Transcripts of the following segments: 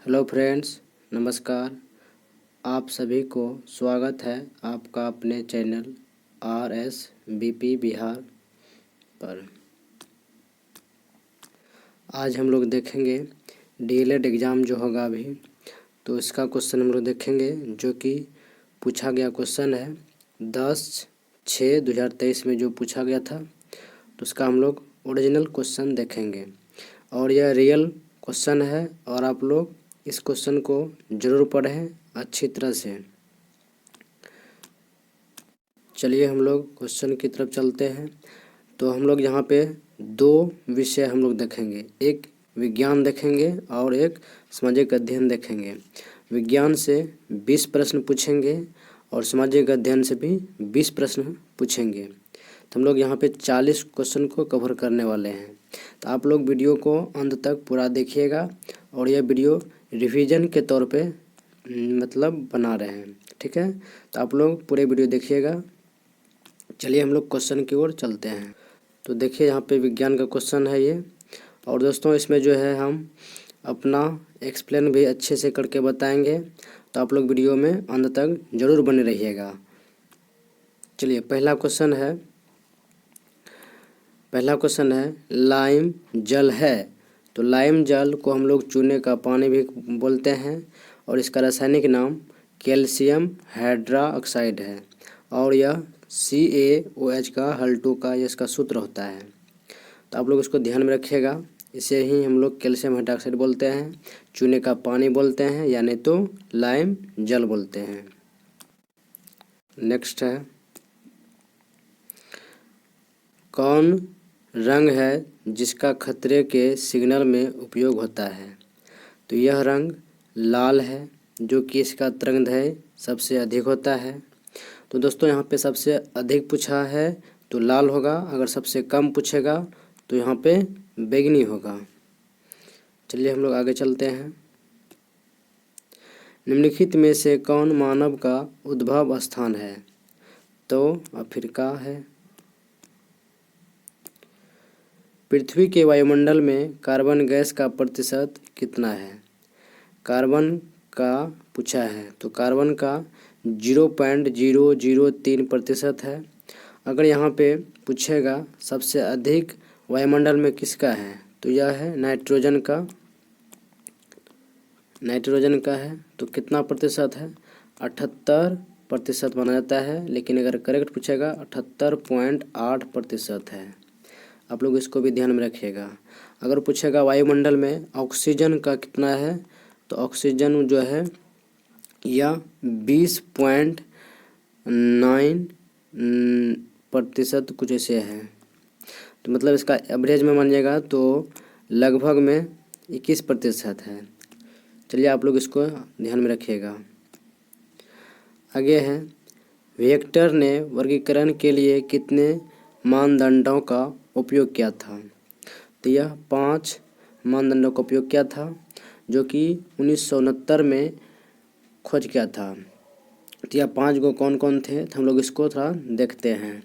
Hello friends, नमस्कार। आप सभी को स्वागत है आपका अपने चैनल RSBP बिहार पर। आज हम लोग देखेंगे DLED एग्ज़ाम जो होगा अभी, तो इसका क्वेश्चन हम लोग देखेंगे जो कि पूछा गया क्वेश्चन है 10/6/2023 में जो पूछा गया था, तो उसका हम लोग ओरिजिनल क्वेश्चन देखेंगे और यह रियल क्वेश्चन है और आप लोग इस क्वेश्चन को ज़रूर पढ़ें अच्छी तरह से। चलिए हम लोग क्वेश्चन की तरफ चलते हैं। तो हम लोग यहाँ पे दो विषय हम लोग देखेंगे, एक विज्ञान देखेंगे और एक सामाजिक अध्ययन देखेंगे। विज्ञान से 20 प्रश्न पूछेंगे और सामाजिक अध्ययन से भी 20 प्रश्न पूछेंगे। तो हम लोग यहाँ पे 40 क्वेश्चन को कवर करने वाले हैं। तो आप लोग वीडियो को अंत तक पूरा देखिएगा और यह वीडियो रिवीजन के तौर पे मतलब बना रहे हैं, ठीक है। तो आप लोग पूरे वीडियो देखिएगा। चलिए हम लोग क्वेश्चन की ओर चलते हैं। तो देखिए यहाँ पे विज्ञान का क्वेश्चन है ये, और दोस्तों इसमें जो है हम अपना एक्सप्लेन भी अच्छे से करके बताएंगे, तो आप लोग वीडियो में अंत तक ज़रूर बने रहिएगा। चलिए पहला क्वेश्चन है लाइम जल है। तो लाइम जल को हम लोग चूने का पानी भी बोलते हैं और इसका रासायनिक नाम कैल्शियम हाइड्रोक्साइड है और यह CaOH का हल2 का ये इसका सूत्र होता है। तो आप लोग इसको ध्यान में रखिएगा। इसे ही हम लोग कैल्शियम हाइड्रोक्साइड बोलते हैं, चूने का पानी बोलते हैं या नहीं तो लाइम जल बोलते हैं। नेक्स्ट है, कौन रंग है जिसका खतरे के सिग्नल में उपयोग होता है। तो यह रंग लाल है जो कि इसका तरंगदैर्घ्य सबसे अधिक होता है। तो दोस्तों यहाँ पे सबसे अधिक पूछा है तो लाल होगा, अगर सबसे कम पूछेगा तो यहाँ पे बैंगनी होगा। चलिए हम लोग आगे चलते हैं। निम्नलिखित में से कौन मानव का उद्भव स्थान है। तो अफ्रीका है। पृथ्वी के वायुमंडल में कार्बन गैस का प्रतिशत कितना है। कार्बन का पूछा है तो कार्बन का 0.003% है। अगर यहाँ पे पूछेगा सबसे अधिक वायुमंडल में किसका है, तो यह है नाइट्रोजन का है। तो कितना प्रतिशत है, 78% माना जाता है, लेकिन अगर करेक्ट पूछेगा 78.8% है। आप लोग इसको भी ध्यान में रखिएगा। अगर पूछेगा वायुमंडल में ऑक्सीजन का कितना है, तो ऑक्सीजन जो है यह 20.9% कुछ ऐसे है। तो मतलब इसका एवरेज में मानिएगा तो लगभग में 21% है। चलिए आप लोग इसको ध्यान में रखिएगा। आगे है, वेक्टर ने वर्गीकरण के लिए कितने मानदंडों का उपयोग किया था। तो यह 5 मानदंडों का उपयोग किया था जो कि 1969 में खोज किया था। तो यह 5 को कौन कौन थे, तो हम लोग इसको थोड़ा देखते हैं।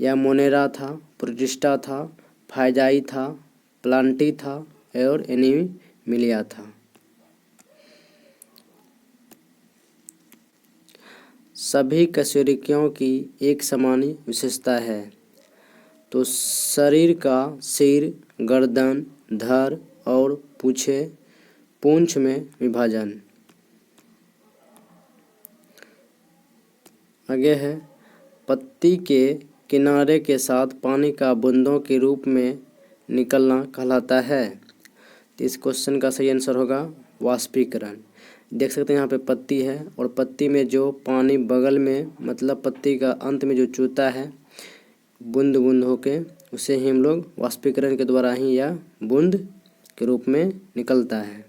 यह मोनेरा था, प्रोटिस्टा था, फाइजाई था, प्लांटी था और एनीमिलिया था। सभी कशेरुकियों की एक समान विशेषता है। तो शरीर का सिर, गर्दन, धड़ और पूंछ में विभाजन। आगे है, पत्ती के किनारे के साथ पानी का बूंदों के रूप में निकलना कहलाता है। तो इस क्वेश्चन का सही आंसर होगा वाष्पीकरण। देख सकते हैं यहाँ पे पत्ती है और पत्ती में जो पानी बगल में मतलब पत्ती का अंत में जो चूता है बूंद बूंद होके, उसे ही हम लोग वाष्पीकरण के द्वारा ही यह बूंद के रूप में निकलता है।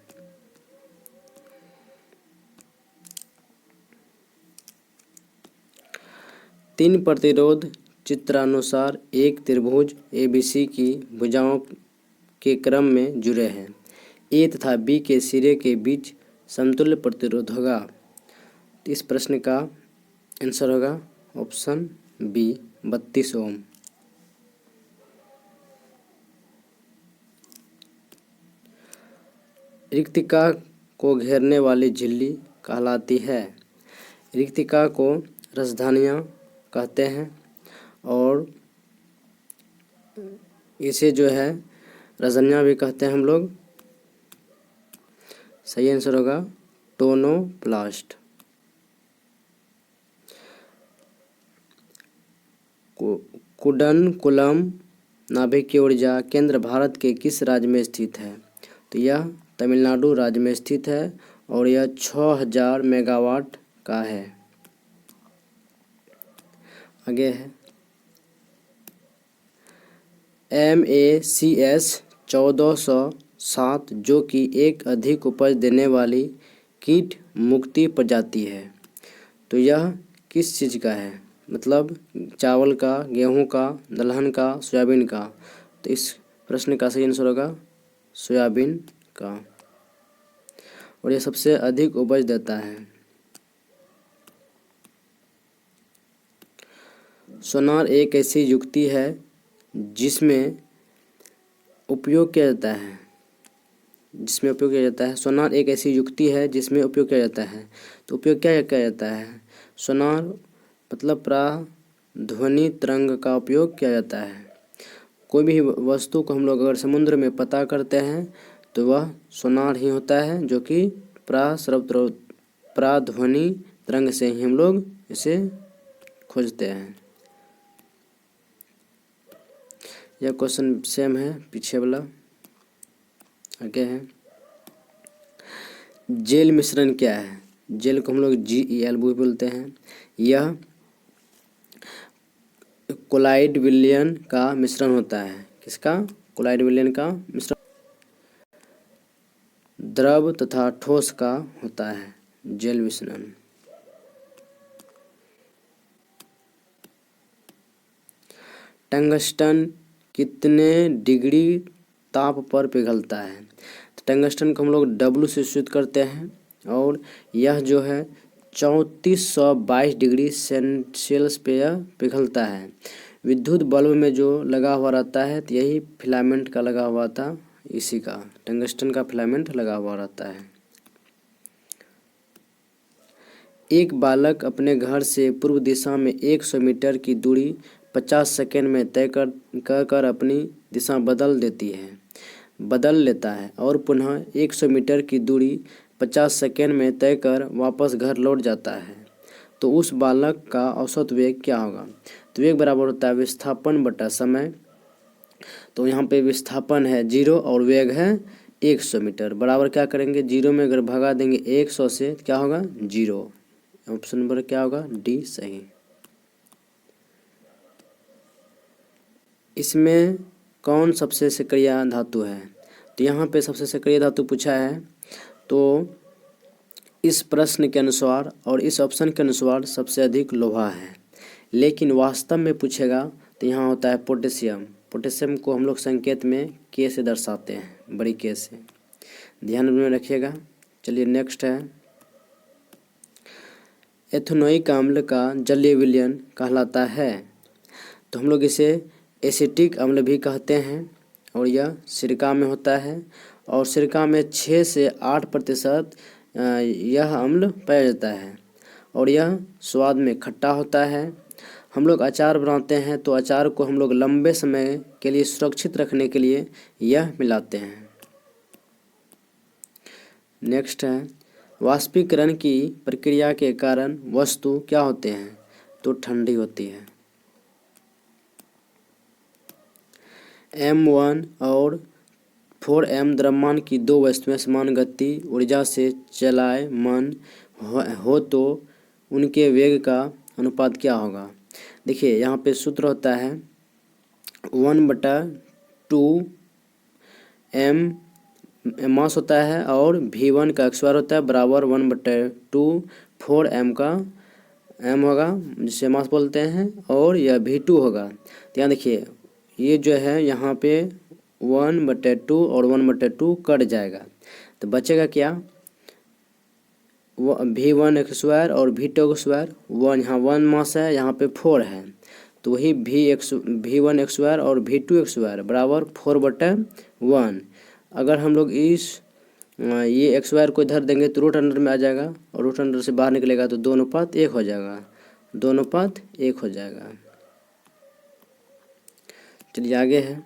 तीन प्रतिरोध चित्रानुसार एक त्रिभुज ABC की भुजाओं के क्रम में जुड़े हैं। A तथा B के सिरे के बीच समतुल्य प्रतिरोध होगा। तो इस प्रश्न का आंसर होगा ऑप्शन B 32 ओम। रिक्तिका को घेरने वाली झिल्ली कहलाती है। रिक्तिका को राजधानियाँ कहते हैं और इसे जो है राजधानियाँ भी कहते हैं हम लोग। सही आंसर होगा टोनोप्लास्ट। कुडनकुलम नाभिकीय ऊर्जा केंद्र भारत के किस राज्य में स्थित है? तो यह तमिलनाडु राज्य में स्थित है और यह 6000 मेगावाट का है। आगे है MACS 1407 जो कि एक अधिक उपज देने वाली कीट मुक्ति प्रजाति है। तो यह किस चीज़ का है? मतलब चावल का, गेहूं का, दलहन का, सोयाबीन का। तो इस प्रश्न का सही आंसर होगा सोयाबीन का और यह सबसे अधिक उपज देता है। सोनार एक ऐसी युक्ति है जिसमें उपयोग किया जाता है। सोनार एक ऐसी युक्ति है जिसमें उपयोग किया जाता है। तो उपयोग क्या किया जाता है? सोनार मतलब प्राध्वनि तरंग का उपयोग किया जाता है। कोई भी वस्तु को हम लोग अगर समुद्र में पता करते हैं तो वह सोनार ही होता है, जो कि प्राध्वनि तरंग से ही हम लोग इसे खोजते हैं। यह क्वेश्चन सेम है पीछे वाला। आगे है जेल मिश्रण क्या है? जेल को हम लोग GEL भी बोलते हैं। यह कोलाइड विलयन का मिश्रण होता है। किसका? कोलाइड विलयन का मिश्रण द्रव तथा ठोस का होता है जेल मिश्रण। टंगस्टन कितने डिग्री ताप पर पिघलता है? तो टंगस्टन को हम लोग W से सूचित करते हैं और यह जो है 3422 डिग्री सेल्सियस पे यह पिघलता है। विद्युत बल्ब में जो लगा हुआ रहता है तो यही फिलामेंट का लगा हुआ था, इसी का टंगस्टन का फिलामेंट लगा हुआ रहता है। एक बालक अपने घर से पूर्व दिशा में 100 मीटर की दूरी 50 सेकेंड में तय कर अपनी दिशा बदल लेता है और पुनः 100 मीटर की दूरी 50 सेकेंड में तय कर वापस घर लौट जाता है। तो उस बालक का औसत वेग क्या होगा? तो वेग बराबर होता है विस्थापन बटा समय। तो यहाँ पे विस्थापन है 0 और वेग है 100 मीटर। बराबर क्या करेंगे? 0 में अगर भगा देंगे 100 से क्या होगा? 0। ऑप्शन नंबर क्या होगा? D सही। इसमें कौन सबसे सक्रिय धातु है? तो यहाँ पे सबसे सक्रिय धातु पूछा है। तो इस प्रश्न के अनुसार और इस ऑप्शन के अनुसार सबसे अधिक लोहा है, लेकिन वास्तव में पूछेगा तो यहाँ होता है पोटेशियम। पोटेशियम को हम लोग संकेत में K से दर्शाते हैं, बड़ी K से। ध्यान में रखिएगा। चलिए नेक्स्ट है एथेनोइक अम्ल का जलीय विलयन कहलाता है। तो हम लोग इसे एसिटिक अम्ल भी कहते हैं और यह सिरका में होता है और सिरका में 6 से 8% यह अम्ल पाया जाता है और यह स्वाद में खट्टा होता है। हम लोग अचार बनाते हैं तो अचार को हम लोग लंबे समय के लिए सुरक्षित रखने के लिए यह मिलाते हैं। नेक्स्ट है वाष्पीकरण की प्रक्रिया के कारण वस्तु क्या होते हैं? तो ठंडी होती है। M1 और 4M द्रव्यमान की दो वस्तुएं समान गति ऊर्जा से चलायमान हो तो उनके वेग का अनुपात क्या होगा? देखिए यहाँ पे सूत्र होता है 1/2 M मास होता है और V1 का स्क्वायर होता है बराबर 1/2 4M का M होगा जिसे मास बोलते हैं और यह V2 होगा। तो यहाँ देखिए ये जो है यहाँ पे 1/2 और 1/2 कट जाएगा तो बचेगा क्या? V1 एक स्क्वायर और V2 का स्क्वायर। 1 यहाँ 1 मास है, यहाँ पे 4 है तो वही V1 एक स्क्वायर और V2 एक स्क्वायर बराबर 4/1। अगर हम लोग इस ये एक्स वायर को इधर देंगे तो रूट अंडर में आ जाएगा, और रूट अंडर से बाहर निकलेगा तो 2:1 हो जाएगा, 2:1 हो जाएगा। चलिए आगे है,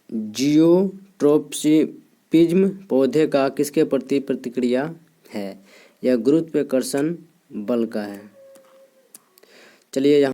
जियोट्रोपिज्म पौधे का किसके प्रति प्रतिक्रिया है? यह गुरुत्वाकर्षण बल का है। चलिए यहाँ